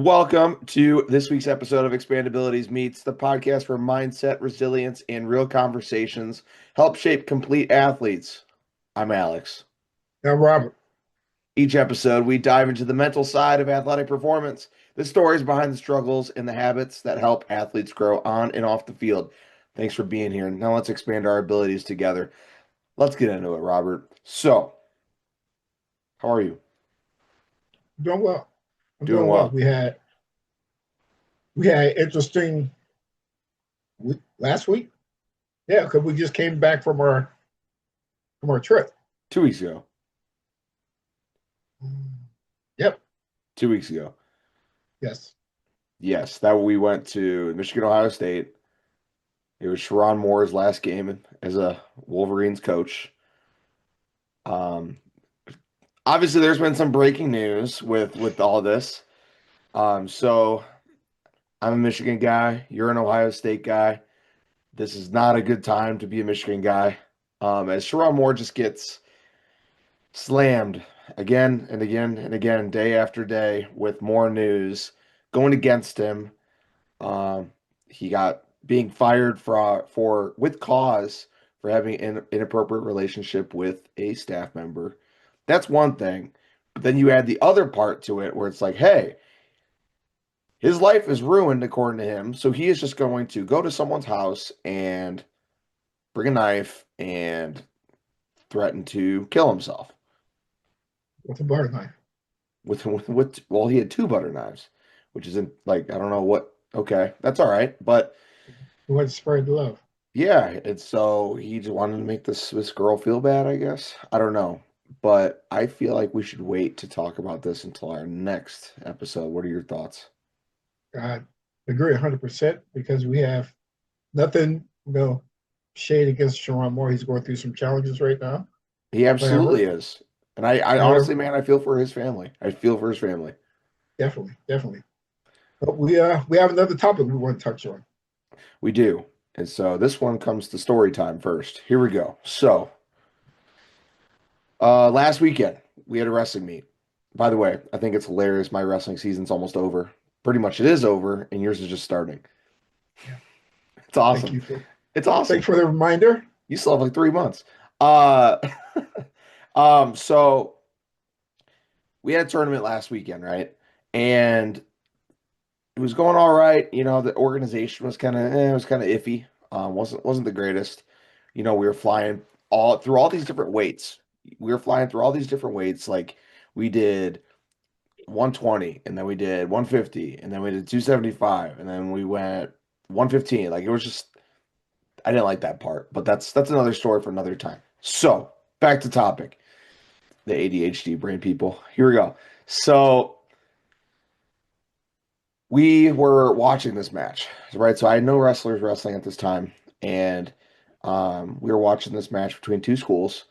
Welcome to this week's episode of ExpandAbilities Meets, the podcast where mindset, resilience, and real conversations help shape complete athletes. I'm Alex. Now, Robert, Each episode, we dive into the mental side of athletic performance, the stories behind the struggles, and the habits that help athletes grow on and off the field. Thanks for being here. Now let's expand our abilities together. Let's get into it, Robert. So, how are you? I'm doing well. I'm Doing doing well. well. We had interesting week last week. Yeah, because we just came back from our trip. 2 weeks ago. Yep. 2 weeks ago. Yes. Yes, that we went to Michigan, Ohio State. It was Sharon Moore's last game as a Wolverines coach. Um, Obviously, there's been some breaking news with all this. So I'm a Michigan guy. You're an Ohio State guy. This is not a good time to be a Michigan guy. As Sharon Moore just gets slammed again and again and again, day after day, with more news going against him. Um, he got being fired for with cause for having an inappropriate relationship with a staff member. That's one thing. But then you add the other part to it where it's like, hey, his life is ruined according to him, so he is just going to go to someone's house and bring a knife and threaten to kill himself With a butter knife. with well, he had two butter knives, which isn't like I don't know what. Okay, that's all right, but We went to spread the love. yeah, and so he just wanted to make this girl feel bad, I guess. I don't know. But I feel like we should wait to talk about this until our next episode. What are your thoughts? I agree 100% because we have nothing, shade against Sharon Moore. He's going through some challenges right now. He absolutely However, is. And I honestly, however, man, I feel for his family. I feel for his family. definitely, definitely. But we have another topic we want to touch on. We do. And so this one comes to story time first. Here we go. So, last weekend we had a wrestling meet. By the way, I think it's hilarious. My wrestling season's almost over. Pretty much it is over, and yours is just starting. Yeah. It's Thank awesome. you for It's thanks awesome. for the reminder. You still have like 3 months. Uh, so we had a tournament last weekend, right? And it was going all right. You know, the organization was kind of it was kind of iffy. Wasn't the greatest. You know, we were flying all through all these different weights. We were flying through all these different weights. Like we did 120, and then we did 150, and then we did 275, and then we went 115. Like it was just I didn't like that part, but that's another story for another time. So back to topic. The ADHD brain people. Here we go. So we were watching this match, right? So I had no wrestlers wrestling at this time, and we were watching this match between two schools,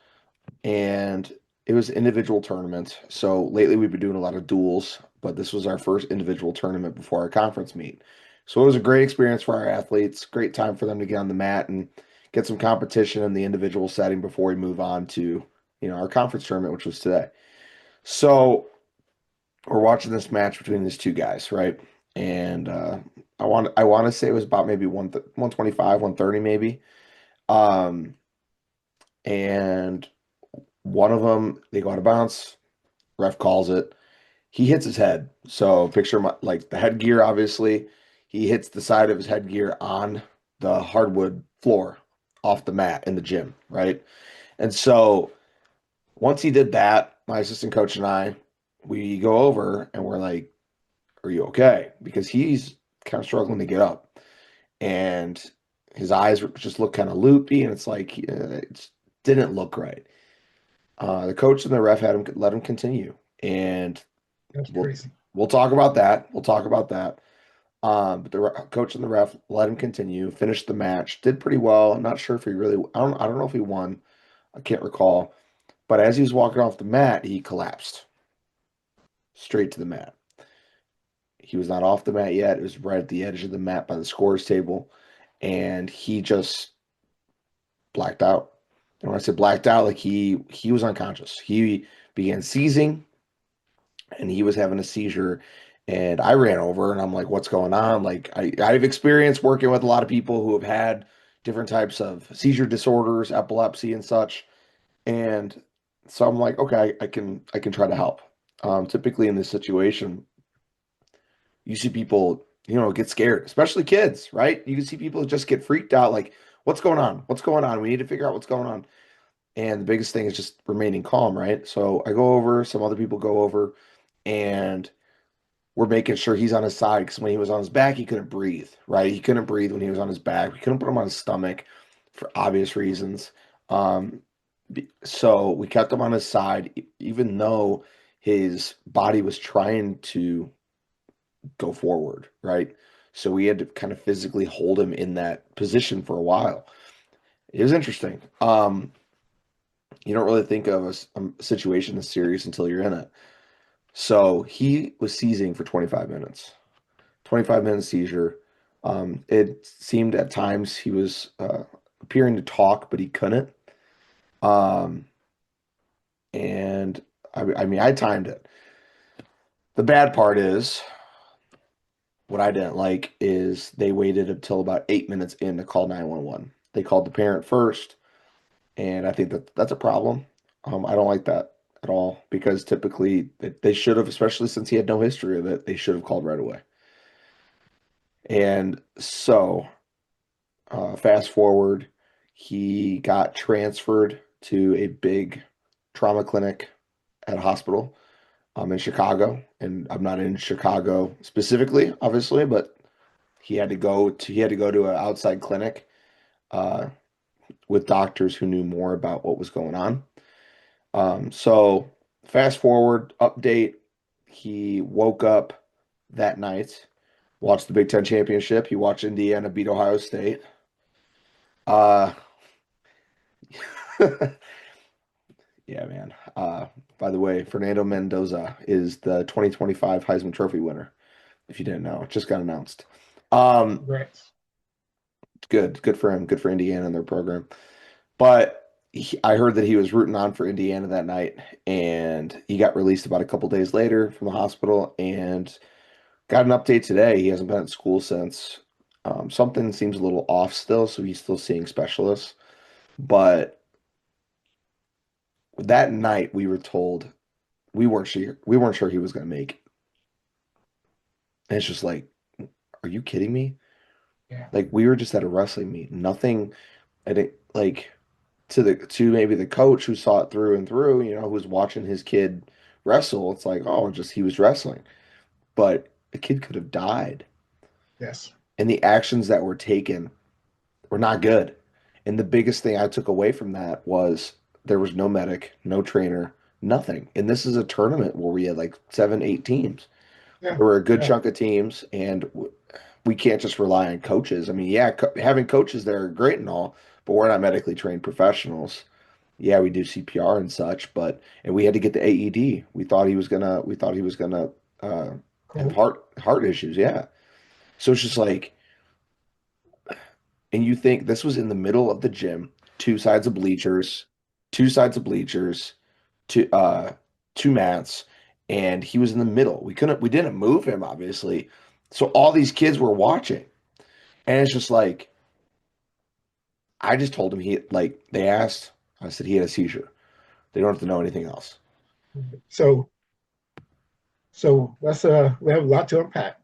and it was individual tournament. So lately we've been doing a lot of duels, but this was our first individual tournament before our conference meet. So it was a great experience for our athletes, great time for them to get on the mat and get some competition in the individual setting before we move on to, our conference tournament, which was today. So we're watching this match between these two guys, right? And I want to say it was about maybe 125, 130 maybe. Um, and one of them they go out of bounds. Ref calls it. He hits his head. So picture like the headgear. Obviously, he hits the side of his headgear on the hardwood floor off the mat in the gym, right? And so once he did that, my assistant coach and I, we go over and we're like, "Are you okay?" Because he's kind of struggling to get up, and his eyes just look kind of loopy, and it's like it didn't look right. The coach and the ref had him let him continue, and That's we'll crazy. we'll talk about that. We'll talk about that. But the coach and the ref let him continue, finished the match, did pretty well. I'm not sure if he really. I don't know if he won. I can't recall. But as he was walking off the mat, he collapsed straight to the mat. He was not off the mat yet. It was right at the edge of the mat by the scores table, and he just blacked out. And when I said blacked out, like he was unconscious. He began seizing, and he was having a seizure And I ran over and I'm like, what's going on? Like I've experienced working with a lot of people who have had different types of seizure disorders, epilepsy and such. And so I'm like, okay, I can try to help. Typically in this situation, you see people, get scared, especially kids, right? You can see people just get freaked out, like, what's going on? What's going on? We need to figure out what's going on. And the biggest thing is just remaining calm, right? So I go over, some other people go over, and we're making sure he's on his side because when he was on his back, he couldn't breathe, right? He couldn't breathe when he was on his back. We couldn't put him on his stomach for obvious reasons. Um, so we kept him on his side, even though his body was trying to go forward, right? So we had to kind of physically hold him in that position for a while. It was interesting. You don't really think of a situation as serious until you're in it. So he was seizing for 25 minutes. 25-minute seizure. It seemed at times he was appearing to talk, but he couldn't. Um, and I mean, I timed it. The bad part is, what I didn't like is they waited until about 8 minutes in to call 911. They called the parent first, and I think that that's a problem. I don't like that at all because typically they should have, especially since he had no history of it, they should have called right away. And so fast forward, he got transferred to a big trauma clinic at a hospital in Chicago. And I'm not in Chicago specifically, obviously, but he had to go to an outside clinic uh, with doctors who knew more about what was going on. So fast forward, update, he woke up that night, watched the Big Ten championship. He watched Indiana beat Ohio State. Uh, Yeah, man. By the way, Fernando Mendoza is the 2025 Heisman Trophy winner. If you didn't know, it just got announced. Um, Right. good for him. Good for Indiana and their program. But I heard that he was rooting on for Indiana that night, and he got released about a couple days later from the hospital, and got an update today. He hasn't been at school since. Something seems a little off still, so he's still seeing specialists. But that night, we were told we weren't sure he was going to make it. And it's just like, are you kidding me? Yeah. Like we were just at a wrestling meet. Nothing, I didn't like to maybe the coach who saw it through and through, who was watching his kid wrestle. It's like, oh, just he was wrestling. But the kid could have died. Yes. And the actions that were taken were not good. And the biggest thing I took away from that was there was no medic, no trainer, nothing. And this is a tournament where we had like 7, 8 teams. Yeah. There were a good Yeah. chunk of teams, and we can't just rely on coaches. I mean, yeah, having coaches there are great and all, but we're not medically trained professionals. Yeah, we do CPR and such, and we had to get the AED. We thought he was gonna uh, have Cool. heart issues. Yeah, so it's just like, and you think this was in the middle of the gym, two sides of bleachers, two sides of bleachers, two two mats, and he was in the middle. We didn't move him, obviously. So all these kids were watching. And it's just like I just told him they asked, I said he had a seizure. They don't have to know anything else. So let's we have a lot to unpack.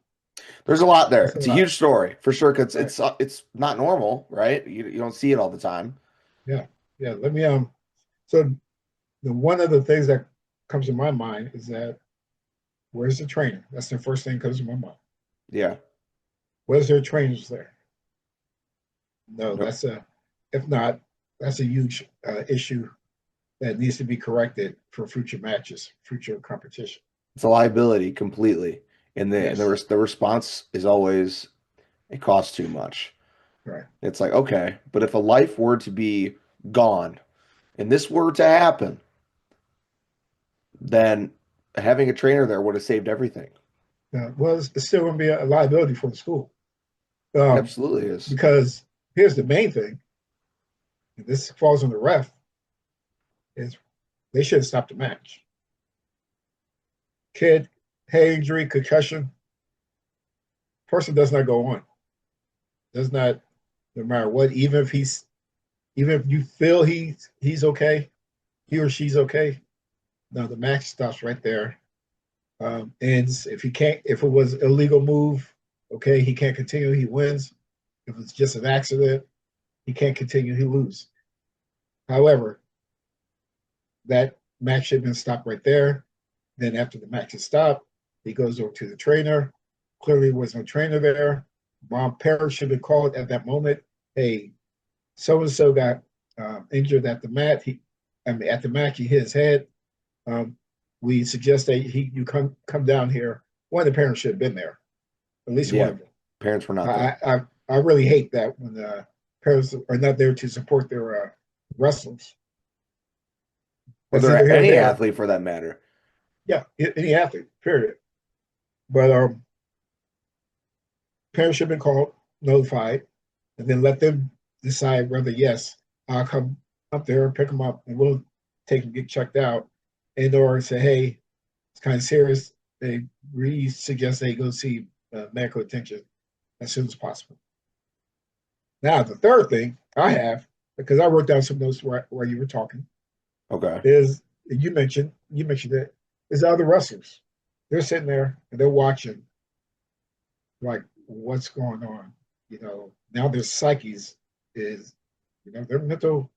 There's a lot there. That's a It's a lot. huge story for sure because Right. it's not normal, right? You don't see it all the time. Yeah. Yeah. Let me so the one of the things that comes to my mind is that where's the trainer? That's the first thing that comes to my mind. Yeah. Where's their trainers there? No, No, that's a if not, that's a huge issue that needs to be corrected for future matches, future competition. it's a liability completely. And the Yes. the response is always it costs too much. Right. It's like, okay, but if a life were to be gone and this were to happen, then having a trainer there would have saved everything. Well, it's still going to be a liability for the school It um, absolutely is. because here's the main thing. And this falls on the ref. Is they should have stopped the match. Kid, head injury, concussion. person does not go on. Does not, no matter what, even if you feel he's okay, he or she's okay. No, the match stops right there. Ends if he can't. If it was illegal move, okay, he can't continue. He wins. If it's just an accident, he can't continue. He loses. However, that match should have been stopped right there. Then after the match is stopped, he goes over to the trainer. Clearly, there was no trainer there. Mom parents should have called at that moment. Hey, so and so got injured at the mat. At the match, he hit his head. Um, we suggest that you come down here. One of the parents should have been there, at least one Yeah, of them. parents were not there. I really hate that when parents are not there to support their wrestlers. Or It's either there here or any there. athlete for that matter. Yeah, any athlete, period. But parents should have been called, notified, and then let them decide whether, yes, I'll come up there, pick them up, and we'll take them, get checked out. And or say, hey, it's kind of serious. They really suggest they go see medical attention as soon as possible. Now, the third thing I have, because I wrote down some notes where you were talking, Okay. is you mentioned it, is the other wrestlers. They're sitting there and they're watching, like, what's going on. Now their psyches is, their mental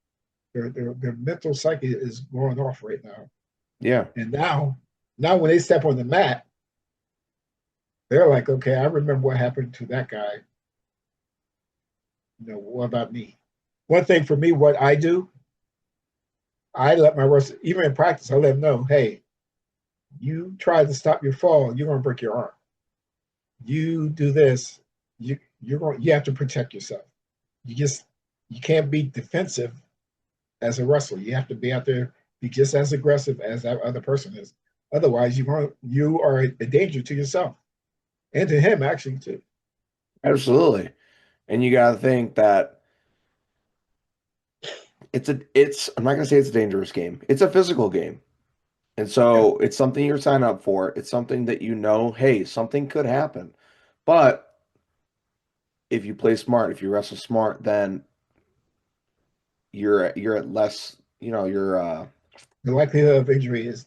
psyche is going off right now. Yeah. And now when they step on the mat, they're like, okay, I remember what happened to that guy. What about me? One thing for me, what I do, I let my wrestler, even in practice, I let them know, hey, you try to stop your fall, you're going to break your arm. You do this, you have to protect yourself. You just you can't be defensive as a wrestler. You have to be out there, be just as aggressive as that other person is. Otherwise, you are a danger to yourself and to him actually too. Absolutely. And you got to think that it's I'm not going to say it's a dangerous game. It's a physical game. And Yeah, so it's something you're signing up for. It's something that hey, something could happen. But if you play smart, if you wrestle smart, then you're at less, you're the likelihood of injury is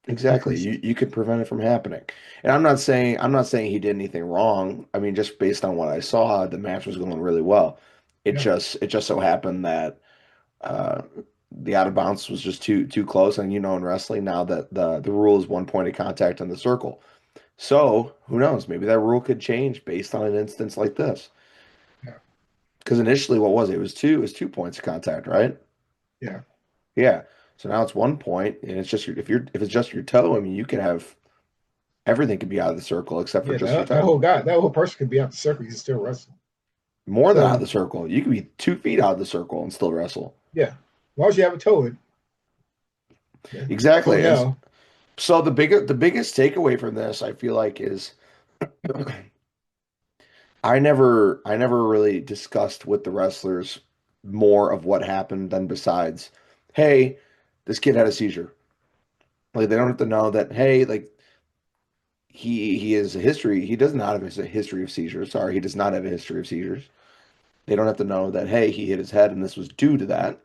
exactly. decreased. You could prevent it from happening. And I'm not saying he did anything wrong. I mean, just based on what I saw, the match was going really well. Yeah, It just so happened that uh the out of bounds was just too close. And in wrestling now that the rule is 1 point of contact in the circle. So who knows? Maybe that rule could change based on an instance like this. yeah, Because initially, what was it? It was 2 points of contact, right? yeah, Yeah. So now it's 1 point, and it's just if it's just your toe, I mean, you could have everything could be out of the circle except for yeah. just your That toe. whole guy, that whole person could be out the circle. He's still wrestling. More than out of So the circle. You could be 2 feet out of the circle and still wrestle. yeah, as long as you have a toe in, yeah. Exactly. And Toenail. so the biggest takeaway from this, I feel like, is I never really discussed with the wrestlers more of what happened than besides, hey, this kid had a seizure. Like they don't have to know that, hey, like he has a history. He does not have a history of seizures. Sorry, he does not have a history of seizures. They don't have to know that, hey, he hit his head and this was due to that.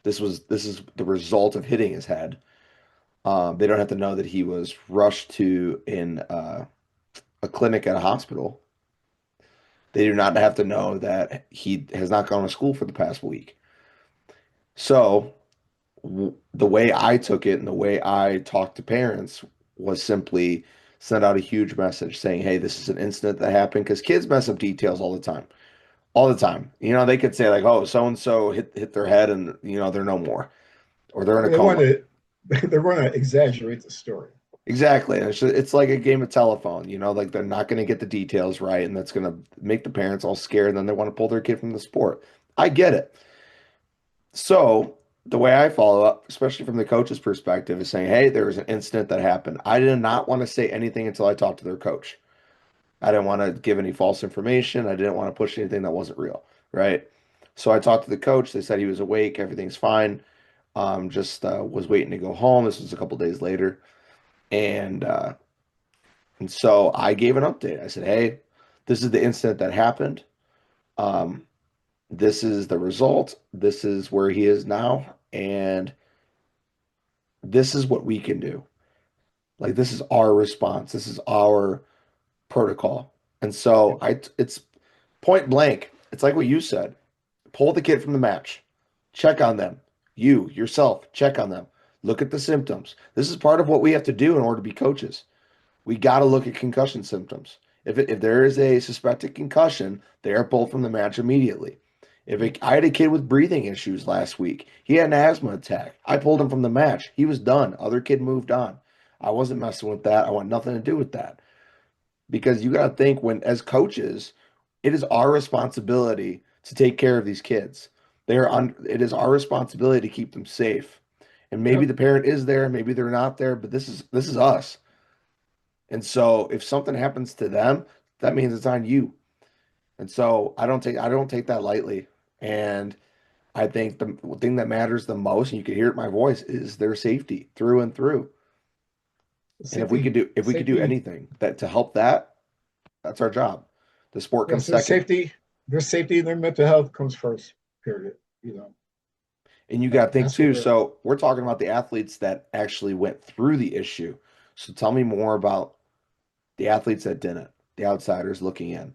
This is the result of hitting his head. They don't have to know that he was rushed to in a clinic at a hospital. They do not have to know that he has not gone to school for the past week. So the way I took it and the way I talked to parents was simply send out a huge message saying, hey, this is an incident that happened because kids mess up details all the time. All the time. They could say like, oh, so and so hit their head and they're no more or they're in a They want coma. to they're going to exaggerate the story. Exactly. And it's like a game of telephone, like they're not going to get the details right and that's going to make the parents all scared and then they want to pull their kid from the sport. I get it. So the way I follow up, especially from the coach's perspective, is saying, hey, there was an incident that happened. I did not want to say anything until I talked to their coach. I didn't want to give any false information. I didn't want to push anything that wasn't real, right? So I talked to the coach. They said he was awake. Everything's fine. Just was waiting to go home. This was a couple days later. And And so I gave an update. I said, hey, this is the incident that happened. Um, this is the result. This is where he is now. And this is what we can do. Like, this is our response. This is our protocol. And so it's point blank. It's like what you said. Pull the kid from the match. Check on them. You, yourself, check on them. Look at the symptoms. This is part of what we have to do in order to be coaches. We got to look at concussion symptoms. If there is a suspected concussion, they are pulled from the match immediately. I had a kid with breathing issues last week. He had an asthma attack. I pulled him from the match. He was done. Other kid moved on. I wasn't messing with that. I want nothing to do with that. Because you got to think when, as coaches, it is our responsibility to take care of these kids. It is our responsibility to keep them safe. And maybe Yep. the parent is there, maybe they're not there, but this is us. And so if something happens to them, that means it's on you. And so I don't take that lightly. And I think the thing that matters the most, and you can hear it in my voice, is their safety through and through. And Safety, if we could do safety. anything that to help that, that's our job. The sport comes Yes, their second. safety, their safety and their mental health comes first. Period. And you got to think That's what too. we're. So we're talking about the athletes that actually went through the issue. So tell me more about the athletes that didn't, the outsiders looking in.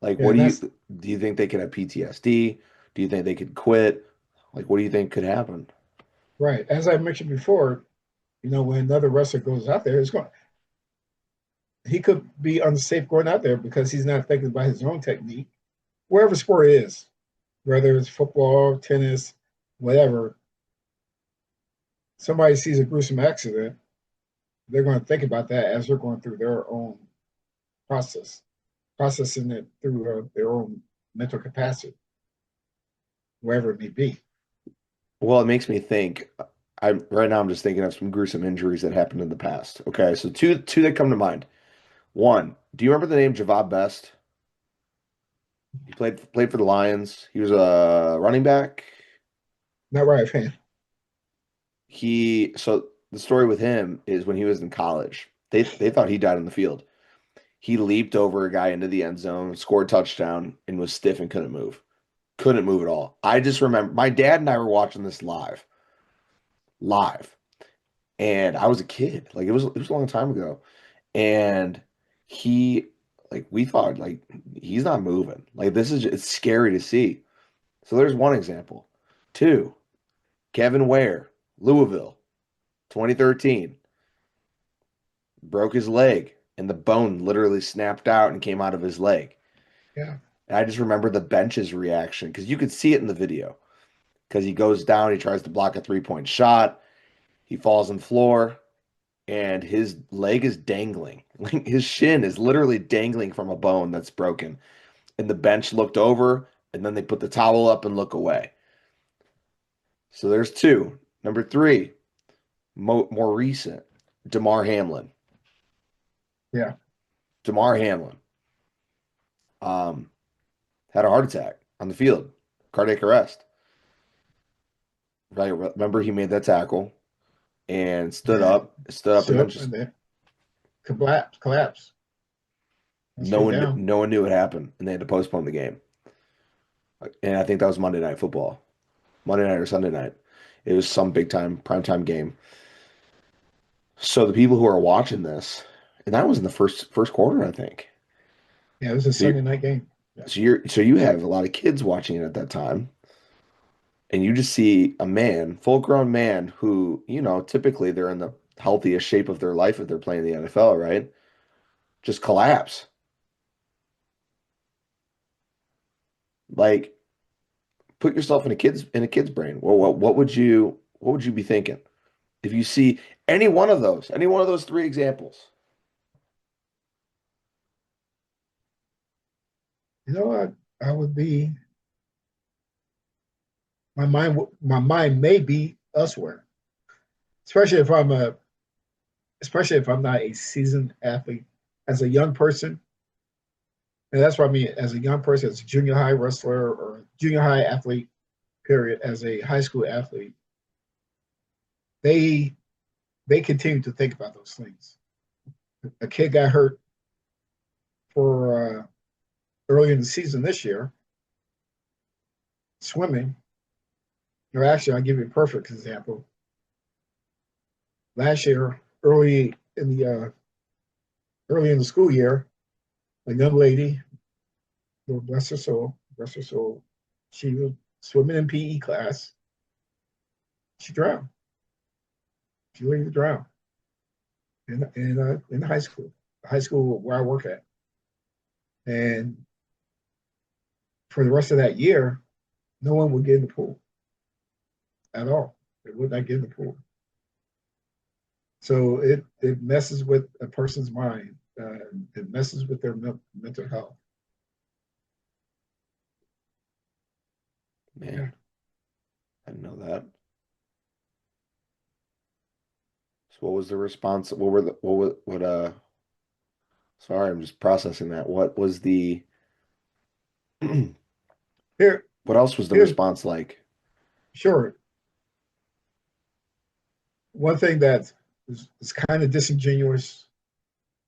Like, Yeah, what and that's do you think they could have PTSD? Do you think they could quit? Like, what do you think could happen? right. As I mentioned before, when another wrestler goes out there, he could be unsafe going out there because he's not thinking about his own technique. Wherever sport is, whether it's football, tennis, whatever, somebody sees a gruesome accident, they're going to think about that as they're going through their own process, processing it through their own mental capacity, wherever it may be. Well, it makes me think. I'm just thinking of some gruesome injuries that happened in the past. Okay, so two that come to mind. One, do you remember the name Javad Best? He played for the Lions. He was a running back. Not right, fan. So the story with him is when he was in college, they thought he died on the field. He leaped over a guy into the end zone, scored a touchdown, and was stiff and couldn't move. Couldn't move at all. I just remember my dad and I were watching this live, and I was a kid. Like it was a long time ago, and he like we thought like he's not moving. Like it's scary to see. So there's one example. Two, Kevin Ware, Louisville, 2013, broke his leg, and the bone literally snapped out and came out of his leg. Yeah, And I just remember the bench's reaction because you could see it in the video. Because he goes down, he tries to block a 3-point shot, he falls on the floor, and his leg is dangling. Like his shin is literally dangling from a bone that's broken. And the bench looked over, and then they put the towel up and look away. So there's two. Number three, more recent, Damar Hamlin. yeah, Damar Hamlin um, had a heart attack on the field, cardiac arrest. Right? Remember, he made that tackle and yeah. stood up, and then Shook just and then collapse, and straight down. no one knew what happened, and they had to postpone the game. And I think that was Monday Night Football, Monday night or Sunday night. It was some big time prime time game. So the people who are watching this, and that was in the first quarter, I think. Yeah, it was a So you're, Sunday night game. Yeah, so you have a lot of kids watching it at that time, and you just see a man, full grown man, who typically they're in the healthiest shape of their life if they're playing the NFL, right? Just collapse. Like put yourself in a kid's brain. Well, what would you be thinking if you see any one of those three examples? you know what? I would be my mind may be elsewhere, especially if I'm not a seasoned athlete as a young person. And that's what I mean as a young person, as a junior high wrestler or junior high athlete, period, as a high school athlete, they they continue to think about those things. A kid got hurt for early in the season this year swimming. Or actually, I'll give you a perfect example. Last year, early in the school year, a young lady, Lord bless her soul, she was swimming in PE class. She drowned. She literally drowned in high school where I work at. And for the rest of that year, no one would get in the pool at all. They would not get in the pool. So it messes with a person's mind. It messes with their mental health. Yeah. Man, I didn't know that. So what was the response? What were the what sorry, I'm just processing that. What was the Here, what else was the here's response like? sure. One thing that is kind of disingenuous.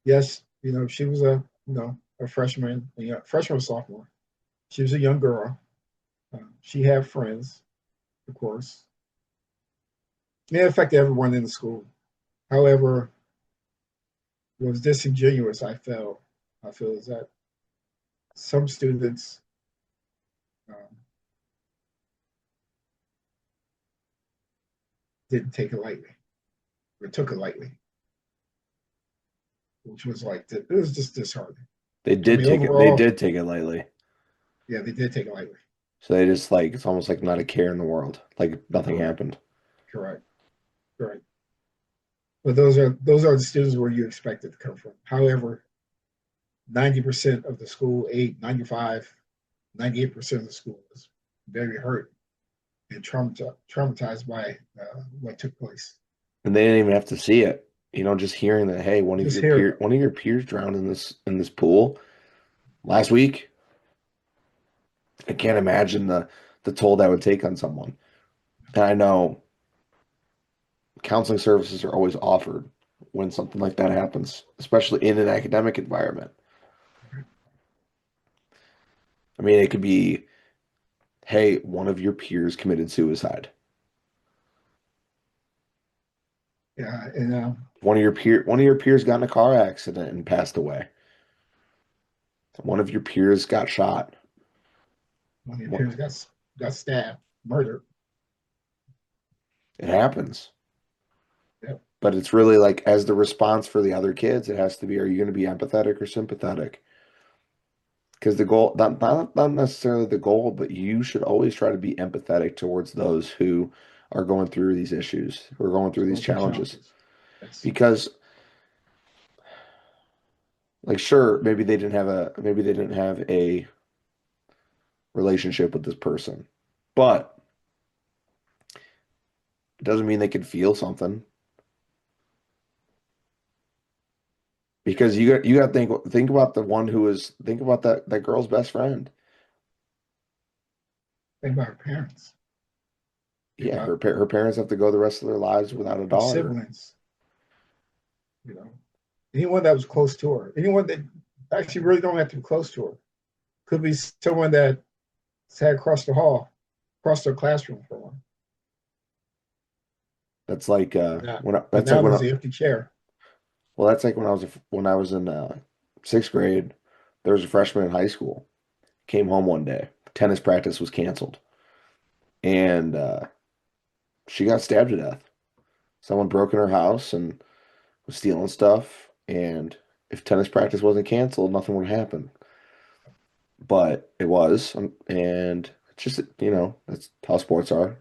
Yes, she was a freshman, freshman or sophomore. She was a young girl. She had friends, of course. It affected everyone in the school. However, what was disingenuous, I feel is that some students um, didn't take it lightly or took it lightly, which was like it was just disheartening. I mean, They overall, did take it lightly. yeah, they did take it lightly. So they just like it's almost like not a care in the world. Like nothing Correct, happened. correct, correct. But those are the students where you expect it to come from. However, 90% of the school, 95, 98% of the school is very hurt and traumatized by what took place. And they didn't even have to see it. Just hearing that, hey, Just hearing it. one of your peers drowned in this pool last week. I can't imagine the toll that would take on someone. And I know counseling services are always offered when something like that happens, especially in an academic environment. I mean, it could be, hey, one of your peers committed suicide. Yeah, and One of your peers got in a car accident and passed away. One of your peers got shot. one of your What peers got stabbed, murdered. it happens. Yep, But it's really like as the response for the other kids, it has to be, are you going to be empathetic or sympathetic? Because the goal, not necessarily the goal, but you should always try to be empathetic towards those who are going through these issues, who are going it's through these going through challenges. challenges. Yes, Because, like, sure, maybe they didn't have a relationship with this person, but it doesn't mean they could feel something. Because you got to think about the one who is think about that girl's best friend. think about her parents. Think Yeah, about her parents have to go the rest of their lives without a her daughter. siblings. You know, anyone that was close to her, anyone that actually really don't have to be close to her. Could be someone that sat across the hall, across their classroom for one. That's like Now, when but that's like now there's an empty chair. well, that's like when I was in sixth grade. There was a freshman in high school. Came home one day. Tennis practice was canceled, and she got stabbed to death. Someone broke in her house and was stealing stuff. And if tennis practice wasn't canceled, nothing would happen. But it was, and it's just that's how sports are.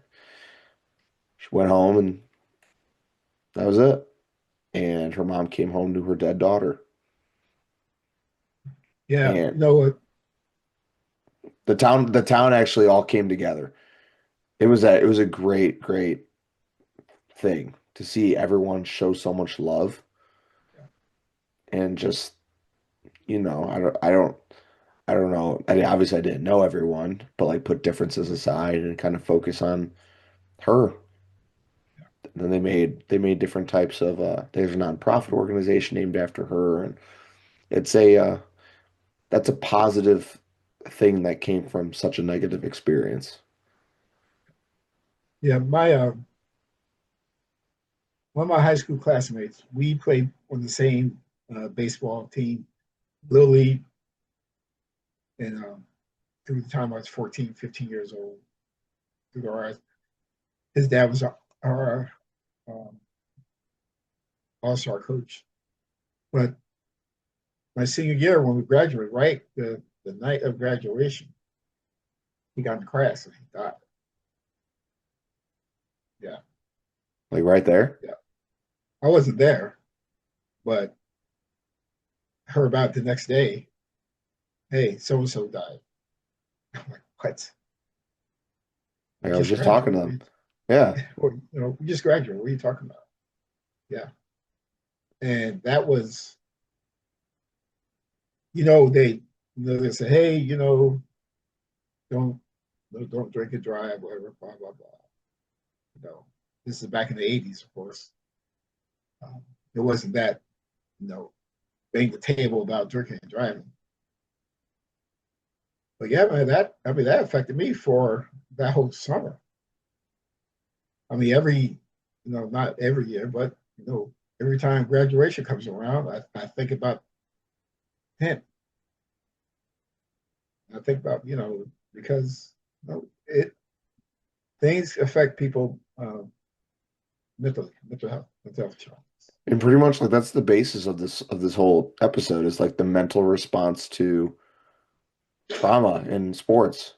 She went home, and that was it. And her mom came home to her dead daughter. Yeah, And you know what? the town actually all came together. It was a great thing to see everyone show so much love and just I don't know. I mean, obviously I didn't know everyone, but like put differences aside and kind of focus on her And then they made different types of there's a nonprofit organization named after her, and it's a that's a positive thing that came from such a negative experience. Yeah, my one of my high school classmates, we played on the same baseball team, Little League, and through the time I was 14, 15 years old, through our, his dad was our um, all-star coach. But my senior year, when we graduated, right, the night of graduation, he got in a crash and he died. Yeah, Like right there. yeah. I wasn't there, but heard about it the next day. Hey, so and so died. I'm like, what? We Like I was just just talking to graduated. them. Yeah. We just graduated. What are you talking about? Yeah, and that was, they say, hey, don't don't drink and drive, whatever, blah blah blah. You know, this is back in the '80s, of course. Um, it wasn't that, you know, bang the table about drinking and driving. But yeah, man, that affected me for that whole summer. I mean, not every year, but every time graduation comes around, I think about him. I think about, because it things affect people mentally, mental health challenges. And pretty much like that's the basis of this whole episode is like the mental response to trauma in sports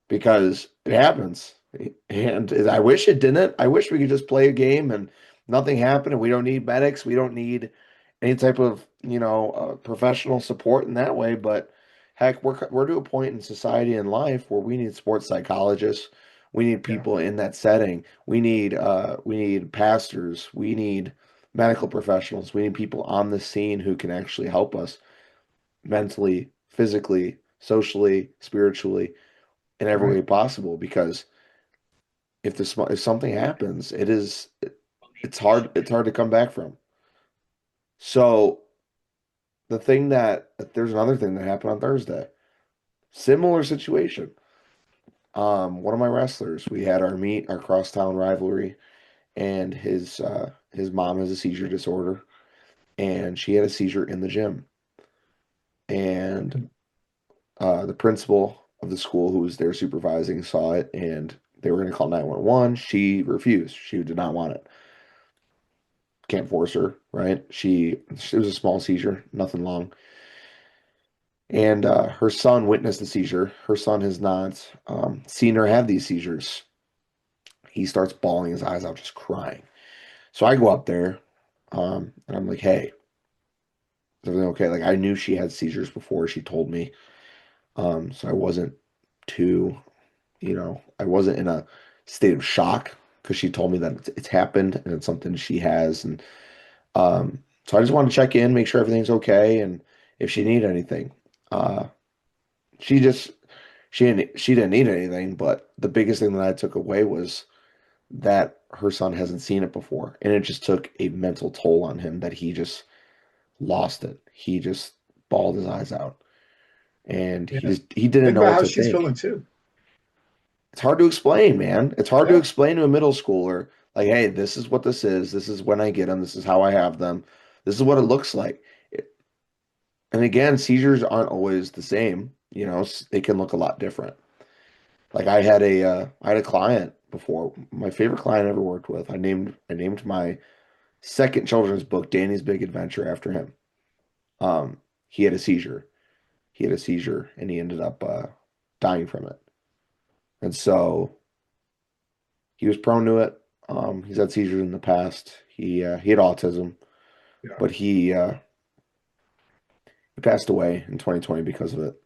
because it happens. And I wish it didn't. I wish we could just play a game and nothing happened and we don't need medics. We don't need any type of, professional support in that way. But heck, we're to a point in society and life where we need sports psychologists. We need Yeah, people in that setting. We need pastors. We need medical professionals. We need people on the scene who can actually help us mentally, physically, socially, spiritually in every right. way possible because if something happens, it's hard to come back from. So there's another thing that happened on Thursday. Similar situation. One of my wrestlers, we had our crosstown rivalry, and his mom has a seizure disorder, and she had a seizure in the gym. And the principal of the school who was there supervising saw it, and they were going to call 911. She refused. She did not want it. Can't force her, right? It was a small seizure, nothing long. And her son witnessed the seizure. Her son has not seen her have these seizures. He starts bawling his eyes out, just crying. So I go up there, and I'm like, "Hey, is everything okay?" Like I knew she had seizures before she told me, so I wasn't too, I wasn't in a state of shock because she told me that it's happened and it's something she has, and so I just wanted to check in, make sure everything's okay, and if she needed anything. Uh, she just she didn't need anything, but the biggest thing that I took away was that her son hasn't seen it before, and it just took a mental toll on him that he just lost it. He just bawled his eyes out, and he Yeah. just he didn't Think know about what how to she's feeling think. too. It's hard to explain, man. It's hard to Yeah, explain to a middle schooler, like, hey, this is what this is. This is when I get them. This is how I have them. This is what it looks like. And again, seizures aren't always the same. They can look a lot different. Like I had a client before, my favorite client I ever worked with. I named my second children's book Danny's Big Adventure after him. He had a seizure. He had a seizure, and he ended up dying from it. And so he was prone to it. He's had seizures in the past. He had autism, yeah, but he passed away in 2020 because of it.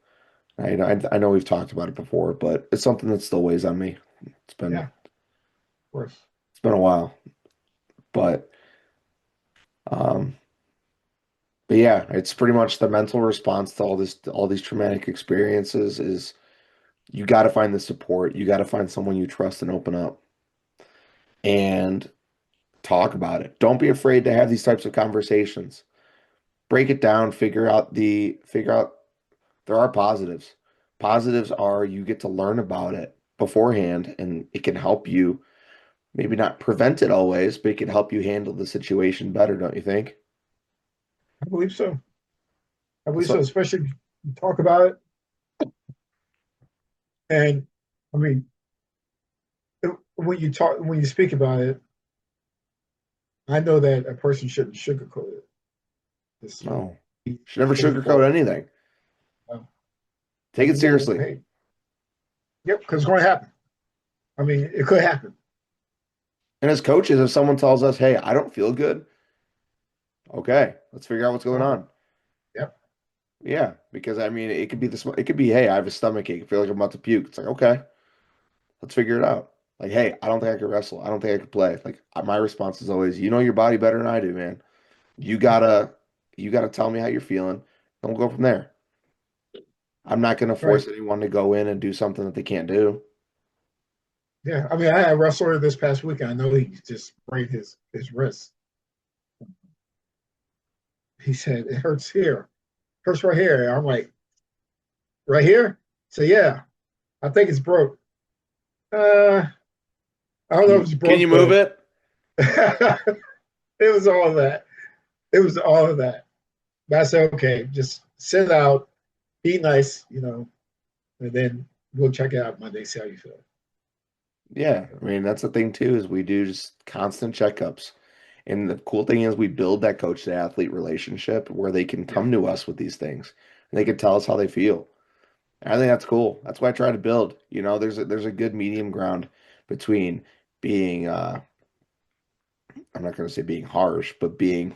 I know we've talked about it before, but it's something that still weighs on me. It's been yeah, of course. it's been a while, but um, but yeah, it's pretty much the mental response to all these traumatic experiences is you got to find the support. You got to find someone you trust and open up. And Talk about it. Don't be afraid to have these types of conversations. Break it down, figure out there are positives. Positives are you get to learn about it beforehand and it can help you maybe not prevent it always, but it can help you handle the situation better, don't you think? I believe so. I believe so, So, especially if you talk about it. And I mean, when you speak about it, I know that a person shouldn't sugarcoat it. Just no. be Should never sugarcoat straightforward. anything. Take Let it them know, seriously. hey, yep, because it's going to happen. I mean, it could happen. And as coaches, if someone tells us, "Hey, I don't feel good," okay, let's figure out what's going Oh, on. yep, Yeah, because I mean, it could be it could be, "Hey, I have a stomach ache. I feel like I'm about to puke." It's like, okay, let's figure it out. Like, hey, I don't think I could wrestle. I don't think I could play. Like, my response is always, you know your body better than I do, man. You yep, gotta, you gotta tell me how you're feeling, and we'll go from there. I'm not gonna right. force anyone to go in and do something that they can't do. Yeah, I mean, I had a wrestler this past weekend. I know he just sprained his wrist. He said it hurts here, hurts right here. I'm like, right here. So yeah, I think it's broke. I don't know if it's Can you broke, move but it? it was all of that. It was all of that. But I said, okay, just sit out, be nice, and then we'll check it out Monday, see how you feel. Yeah, I mean that's the thing too is we do just constant checkups. And the cool thing is we build that coach to athlete relationship where they can Yeah, come to us with these things and they can tell us how they feel. And I think that's cool. That's why I try to build. You know, there's a good medium ground between being I'm not going to say being harsh, but being,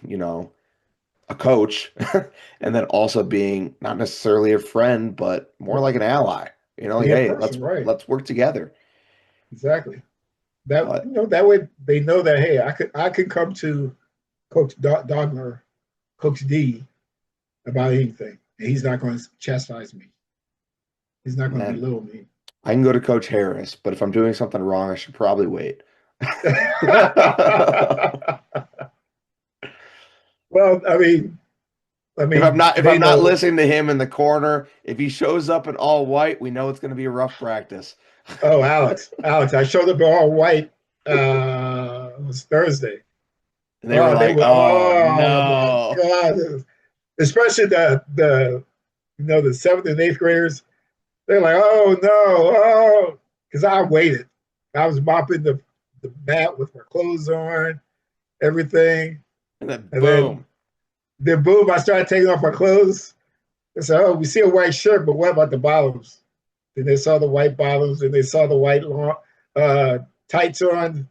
a coach and then also being not necessarily a friend, but more like an ally. You know, like, be in hey, person, right? let's work together. Exactly. That But that way they know that hey, I could come to Coach Dogler, Coach D about anything, and he's not going to chastise me. He's not going to man, belittle me. I can go to Coach Harris, but if I'm doing something wrong, I should probably wait. Well, I mean, If they I'm not know. listening to him in the corner, if he shows up in all white, we know it's going to be a rough practice. Oh, Alex, I showed up in all white. It was Thursday. And they were Oh, they like, were. "Oh Oh my no." God! Especially the the seventh and eighth graders. They're like, oh no, oh, because I waited. I was mopping the mat with my clothes on, everything, And then and boom. then boom, I started taking off my clothes. They said, oh, we see a white shirt, but what about the bottoms? Then they saw the white bottoms, and they saw the white long tights on.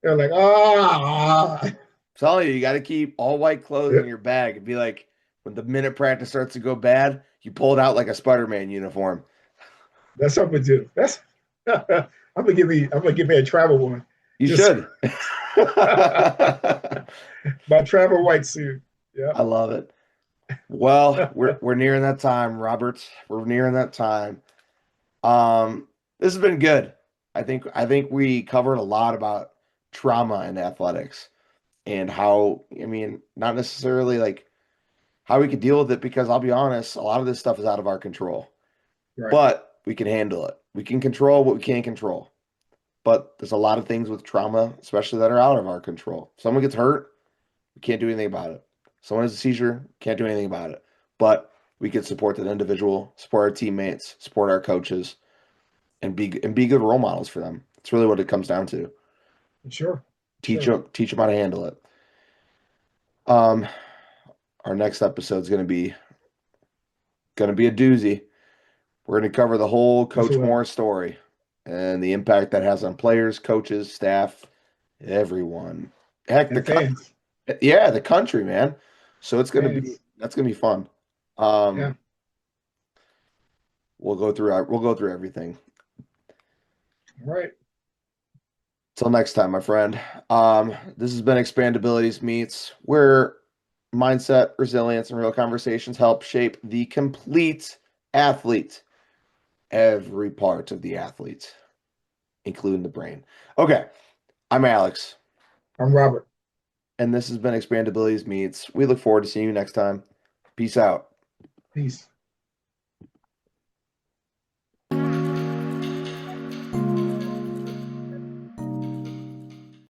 They're like, ah. I'm telling you, you got to keep all white clothes Yeah, in your bag and be like, when the minute practice starts to go bad, you pull it out like a Spider-Man uniform. that's what we do. That's I'm gonna give me a travel one. You Just should. I my travel white suit. Yeah. love it. Well, we're nearing that time, Robert. We're nearing that time. This has been good. I think we covered a lot about trauma in athletics and how, I mean, not necessarily like how we could deal with it because I'll be honest, a lot of this stuff is out of our control, Right. but we can handle it. We can control what we can't control. But there's a lot of things with trauma, especially that are out of our control. If someone gets hurt, we can't do anything about it. Someone has a seizure, can't do anything about it. But we can support that individual, support our teammates, support our coaches, and be good role models for them. It's really what it comes down to. Sure. Sure. Teach them how to handle it. Um, our next episode is gonna be a doozy. We're gonna cover the whole Yes, it Coach will. Morris story and the impact that has on players, coaches, staff, everyone. Heck, And fans. yeah, the country, man. So it's gonna be Fans. that's gonna be fun. Yeah. Um, we'll go through everything. All right. Till next time, my friend. This has been ExpandAbilities Meets, where mindset, resilience, and real conversations help shape the complete athlete, every part of the athlete, including the brain. Okay, I'm Alex. I'm Robert. And this has been ExpandAbilities Meets. We look forward to seeing you next time. Peace out. Peace.